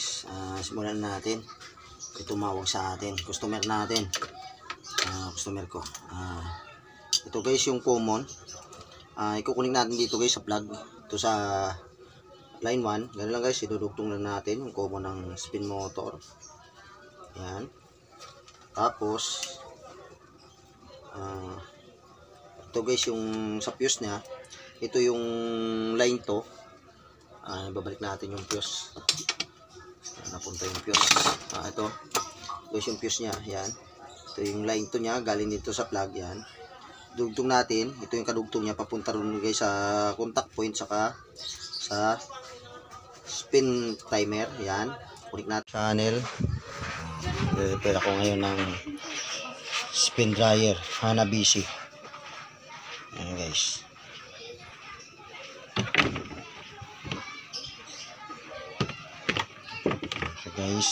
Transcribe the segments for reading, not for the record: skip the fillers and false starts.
guys, simulan natin. May tumawag sa atin, customer natin, customer ko. Ito guys yung common. Ikukunin natin dito guys sa plug. Ito sa line 1. Ganun lang guys, idudugtong lang natin yung common ng spin motor. Yan. Tapos ito guys yung sa fuse niya. Ito yung line to. Babalik natin yung fuse. Napunta yung fuse. Ito guys yung fuse niya. Yan. Ito yung line to niya, galing dito sa plug. Yan. Dugtong natin. Ito yung kadugtong niya papunta rin guys sa contact point saka sa spin timer. Yan. Kunik natin channel. Repair ako ngayon ng spin dryer Hanabishi. Yan guys. So guys,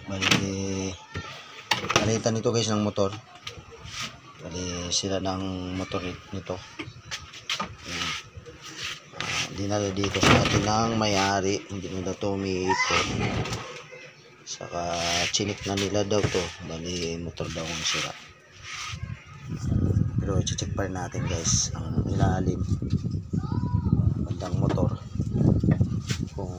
bali palitan nito guys ng motor. Bali sila ng motor nito. Dinala dito sa atin ng may-ari, hindi nila to umiipon. Saka chinik na nila daw to. Bali motor daw ang sira. Pero i-check pa rin natin guys ang ilalim bandang motor kung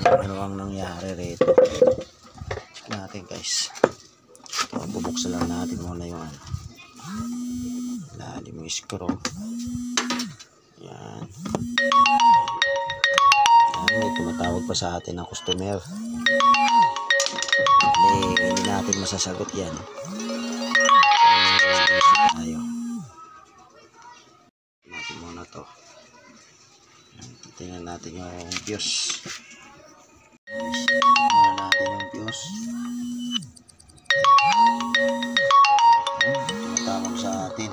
ano ang nangyari rito. Check natin guys. Bubuksan lang natin muna yung ilalim yung screw. Yan. Yan, may tumatawag pa sa atin ng customer. Hindi natin masasagot yan. Busy tayo. Natin muna to. Tingnan natin yung fuse. Tingnan natin yung fuse. Tumatawag sa atin.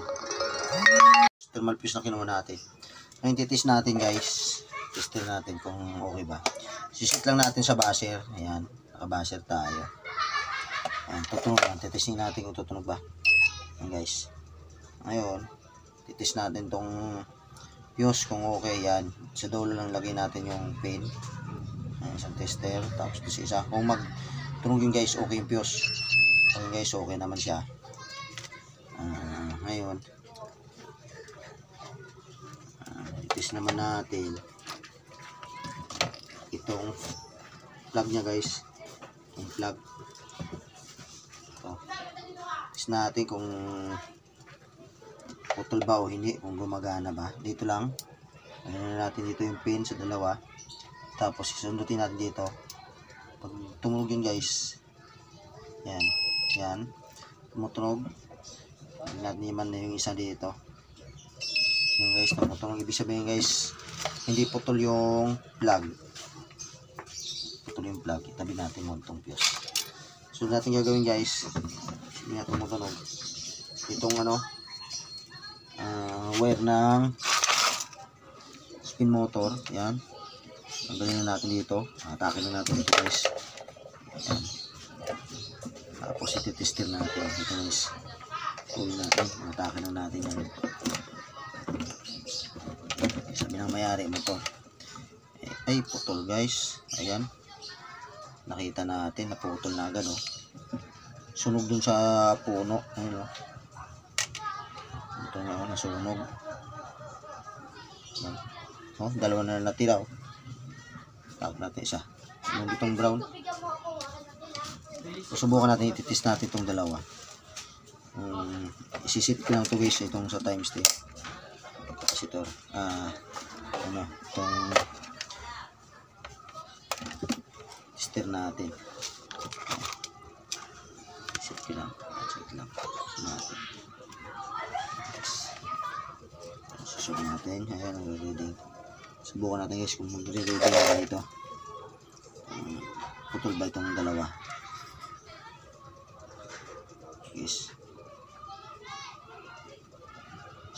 Thermal fuse na kinuha natin. Ngayon titis natin guys. Tester natin kung okay ba. Sisit lang natin sa buzzer. Ayan. Naka-buzzer tayo. Ayan. Tutunog lang. Titising natin kung tutunog ba. Ayan guys. Ngayon. Titis natin tong fuse kung okay. Yan. Sa dulo lang lagay natin yung pin. Ayan. Isang tester. Tapos ito isa. Kung magtunog yung guys okay yung fuse. Kung guys okay naman siya. Ngayon. Titis naman natin itong plug nya guys, yung plug ito. Titis natin kung putol ba o hindi, kung gumagana ba. Dito lang lagyan na natin dito yung pin sa dalawa, tapos isundutin natin dito. Pag tumunog yun guys, yan, yan tumutunog, lagyan natin naman na yung isa dito. Yan guys, tumutunog. Ibig sabihin guys, hindi putol yung plug. Putol yung plug. Itabi natin mo itong fuse. So natin gagawin guys, hindi natin tumutunog. Itong wire ng spin motor. Yan. Tanggalin na natin dito. Atakin na natin ito guys. Yan. Tapos ititester natin. Ito guys. Kunin natin. Atakin na natin yan. Sabi ng mayari mo to, ay putol guys. Ayan, nakita natin naputol na agad sunog dun sa puno. Ayun ito nga nasunog. Dalawa na natira. Tawag natin isa yung itong brown. Susubukan natin, ititis natin itong dalawa. Isisit ko lang ito guys, itong sa times 10 capacitor. Itong tester natin. Set ko lang. Set lang. Natin. Susubukan natin. Ayan, nag-reading. Subukan natin guys kung mag-reading na ito. Putol ba itong dalawa? Yes.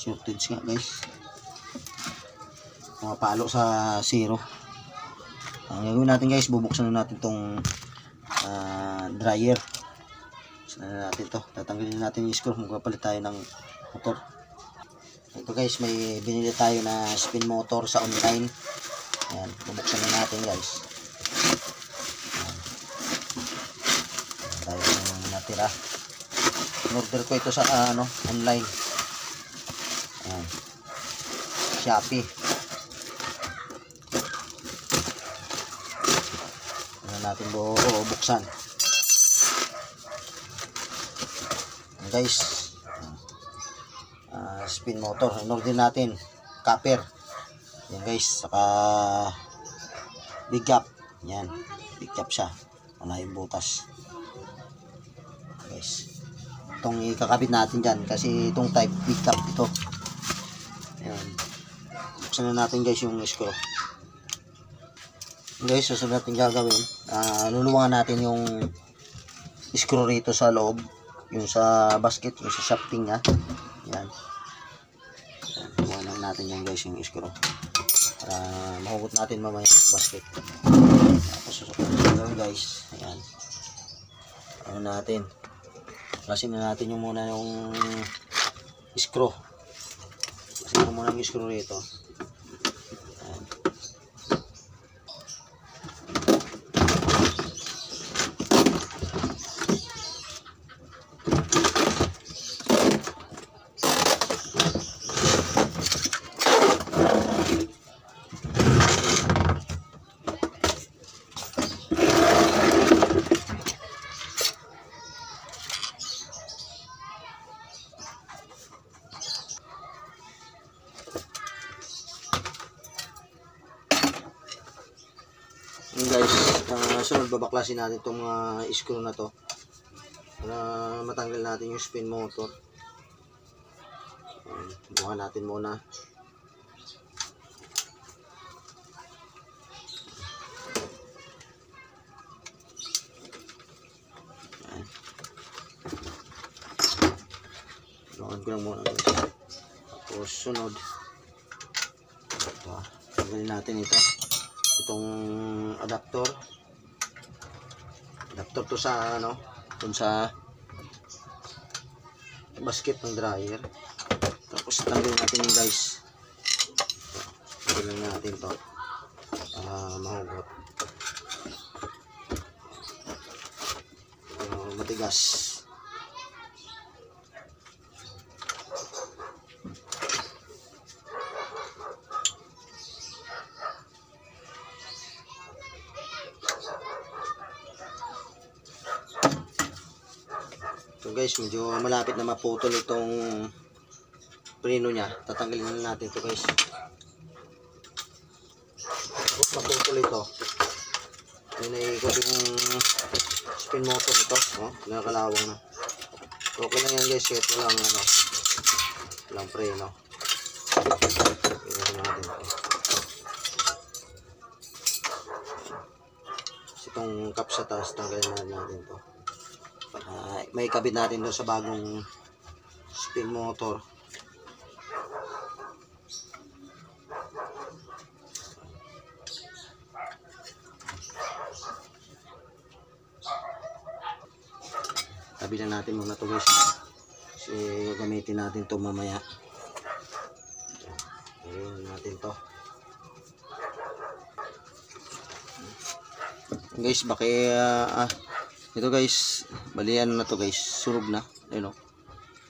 Shortage nga guys. Pumapalo sa 0. Ang gagawin natin guys, bubuksan na natin itong dryer. Buksan na natin ito. Tatanggalin natin yung screw. Magpapalit tayo ng motor. Ito guys, may binili tayo na spin motor sa online. Ayan, bubuksan na natin guys. Ayan. tira. In-order ko ito sa online. Ayan. Shopee. Ano natin buksan. Ayan guys. Spin motor. In-order natin. Copper. Ayan guys. Saka big cap. Ayan. Big cap siya. Wala yung butas. Guys. Itong ikakabit natin dyan kasi itong type big cap ito. Ayan. Buksan na natin guys yung screw. Guys, susunod natin gagawin, luluwangan natin yung screw rito sa loob, yung sa basket, yung sa shafting nya. Ayan. Luwangan natin yan guys yung screw para mahugot natin mamaya yung basket. Tapos susunod natin guys. Ayan. Ano natin, klasin na natin yung muna yung screw. Klasin mo muna yung screw rito. Ayan. Guys, sunod babaklasin natin itong mga screw na to para matanggal natin yung spin motor. Bukan natin muna. Bukan ko lang muna guys. Tapos sunod ito, tanggalin natin ito. Itong adapter to sa dun sa basket ng dryer. Tapos tanggalin natin yung guys. Tanggalin natin to mahugot. Matigas. So guys, medyo malapit na maputol itong preno nya. Tatanggalin na natin ito guys. Tapos maputol ito. Yung naikot yung spin motor nito. Nakakalawang na. So okay lang yan guys, kahit walang preno. Tingnan natin ito. Itong cap sa taas, tanggalin natin ito. May kabit natin doon sa bagong spin motor. Kabilan natin muna to guys kasi gamitin natin to mamaya. Ayun natin to guys. Ito guys, bali ano na to guys, sunog na. Ayun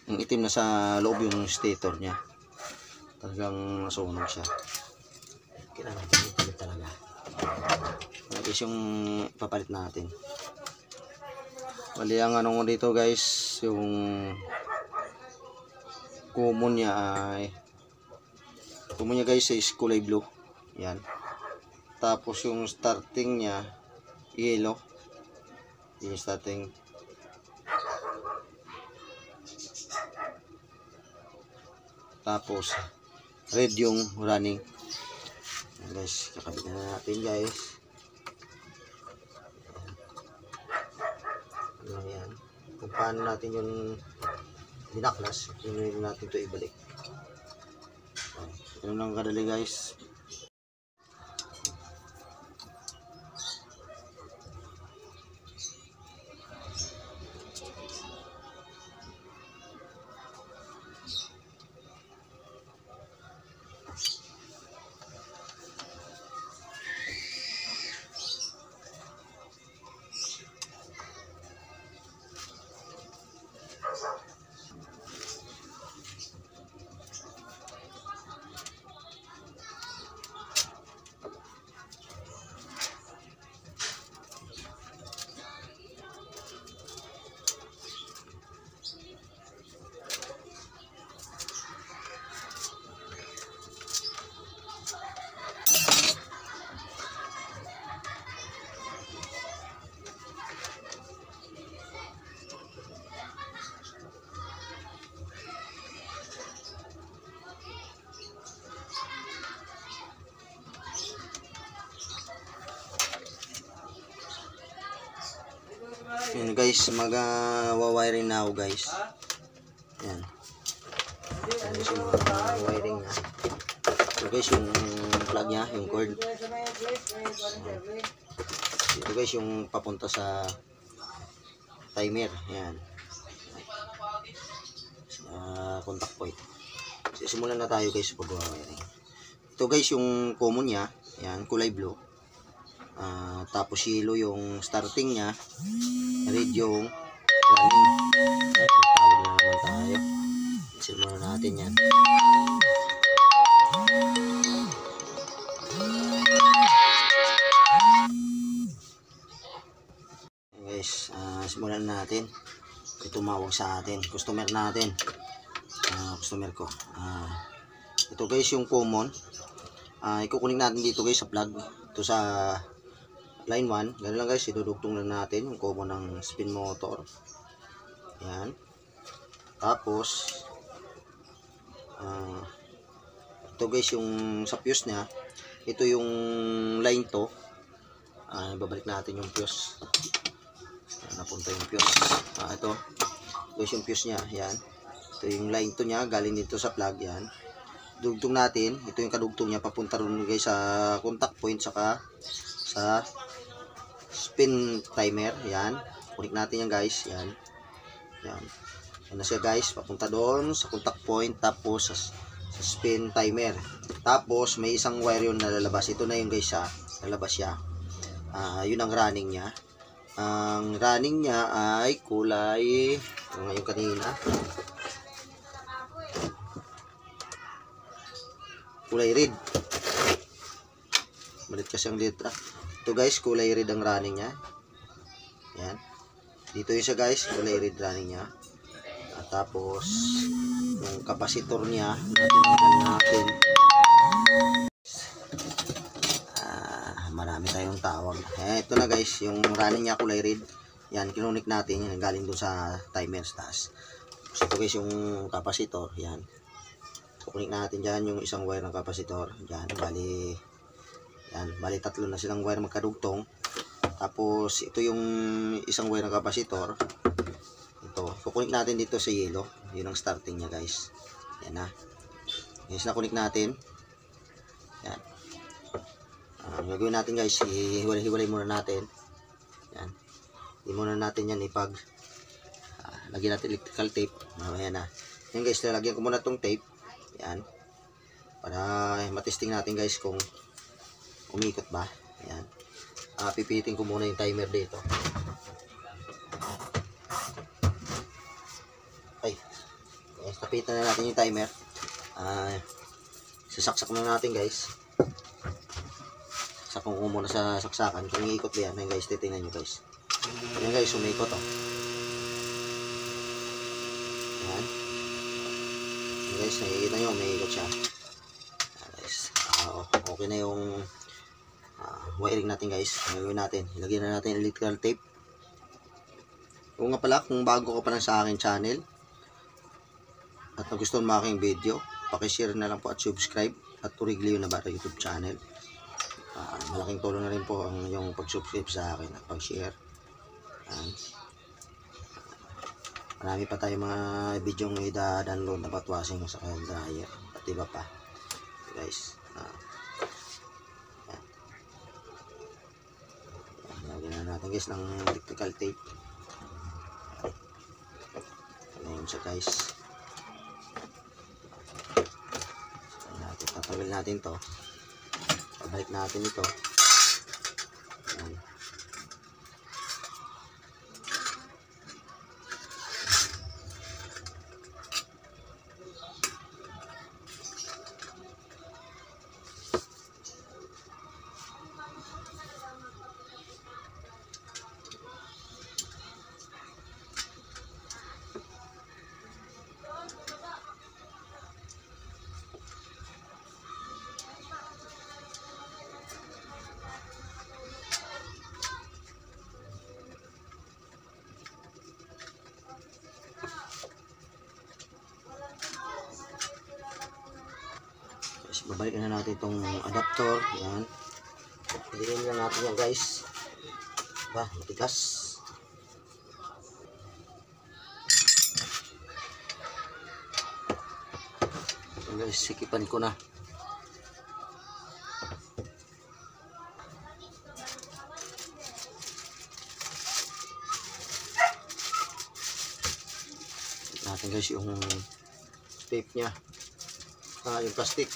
yung itim na sa loob yung stator nya. Talagang nasunog siya. Kailangan natin ipalit talaga. Ano guys yung papalit natin. Bali ang ano dito guys, yung common nya guys is kulay blue. Yan. Tapos yung starting nya yellow. Yung starting. Tapos red yung running. Ayan guys, kakabit na natin guys. Ayan. Ayan. Kung paano natin yung dinaklas, yun natin ito ibalik. Ayan lang kadali guys. Yun guys, mag-wiring na ako guys. Yan. Yan guys yung wiring niya. Ito guys yung plug niya, yung cord. Ito guys yung papunta sa timer. Yan. Contact point. Simulan na tayo guys pag-wiring. Ito guys yung common niya. Yan, kulay blue. Tapos yellow yung starting niya. Red yung running. Tawag na naman tayo. Simulan natin yan. Guys, simulan natin. Tumawag sa atin. Customer natin. Customer ko. Ito guys yung common. Ikukunin natin dito guys sa plug. Ito sa line 1. Ganun lang guys. Idudugtong lang natin yung common ng spin motor. Yan. Tapos ito guys yung sa fuse niya. Ito yung line to. Babalik natin yung fuse. Napunta yung fuse. Ito guys yung fuse niya. Yan. Ito yung line to niya. Galing dito sa plug. Yan. Dugtong natin. Ito yung kadugtong niya. Papunta rin guys sa contact point. Saka sa spin timer. Yan. Connect natin yan guys. Yan. Yan. Yan na siya guys. Papunta doon sa contact point. Tapos sa spin timer. Tapos may isang wire yun na lalabas. Ito na yung guys ha. Lalabas siya. Yun ang running niya. Ang running niya ay kulay ngayon kanina. Kulay red. Malit kasi ang letra. Ito guys, kulay red ang running niya. Yan. Dito yun siya guys, kulay red running niya. Tapos yung kapasitor niya, natin. Marami tayong tawag. Ito na guys, yung running niya kulay red. Yan, kinunik natin. Yan, galing doon sa timer taas. So, ito guys yung kapasitor. Yan. Kukunik natin dyan yung isang wire ng kapasitor. Yan, bali tatlo na silang wire magkadugtong. Tapos ito yung isang wire ng kapasitor. Ito, kukunik natin dito sa yellow. Yun ang starting niya guys. Yan na. Yes, nakunik natin. Yan. Gagawin natin guys, hiwalay muna natin. Yan. Hindi muna natin yan ipag lagyan natin electrical tape. Mamaya na. Yan guys, lalagyan ko muna tong tape. Yan. Para matesting natin guys kung umikot ba. Yan. Pipitin ko muna yung timer dito. Ay. Yes, tapitan na natin yung timer. Sasaksak na natin guys. Sakong ko muna sa saksakan. Kung iikot ba yan. Ayan guys, titingnan nyo guys. Ayan guys, umikot oh. Ayan. Ayan guys, nakikita nyo, umikot siya. Ayan guys. Okay na yung wiring natin guys. Gagawin natin. Ilagyan na natin electrical tape. Kung nga pala, kung bago ka pa lang sa akin channel at nagustuhan mo aking video, pakishare na lang po at subscribe at Uriglio Navarro YouTube channel. Malaking tulong na rin po ang yung pag-subscribe sa akin at pag-share. Marami pa tayong mga video ng i-download na patwasing sa dryer at iba pa guys. Lagyan na natin guys ng electrical tape. Ayan siya guys. Tatanggal natin to. Pabalik natin ito. Ayan. Babalikan na natin itong adapter. Yan. Piliin lang natin yan guys. Matigas. So guys, sikipan ko na. Natin guys yung tape niya. Yung plastic.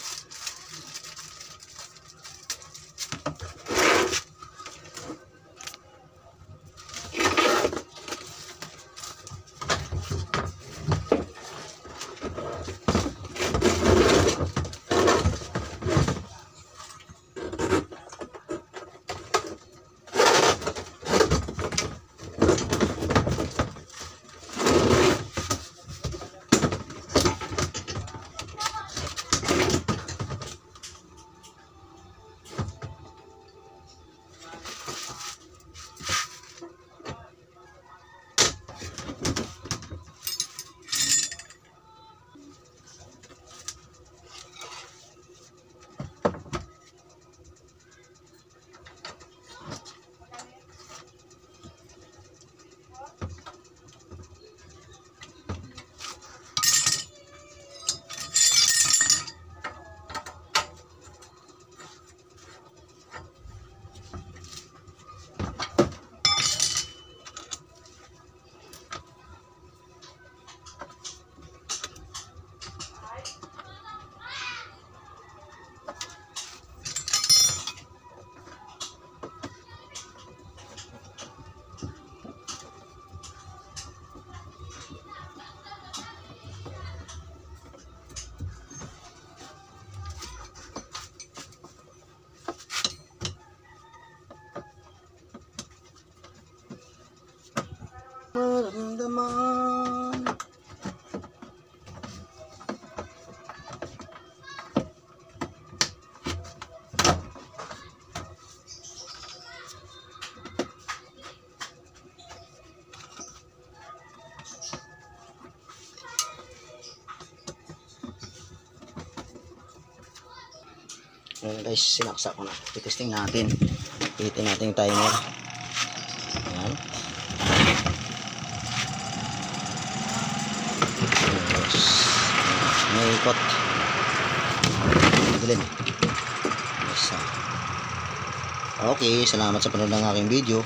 Maramdaman. Ayan guys, sinaksa ko na. Itesting natin. Itin natin yung timer. Ayan. May ikot. Dilim. Okay, salamat sa panonood ng aking video.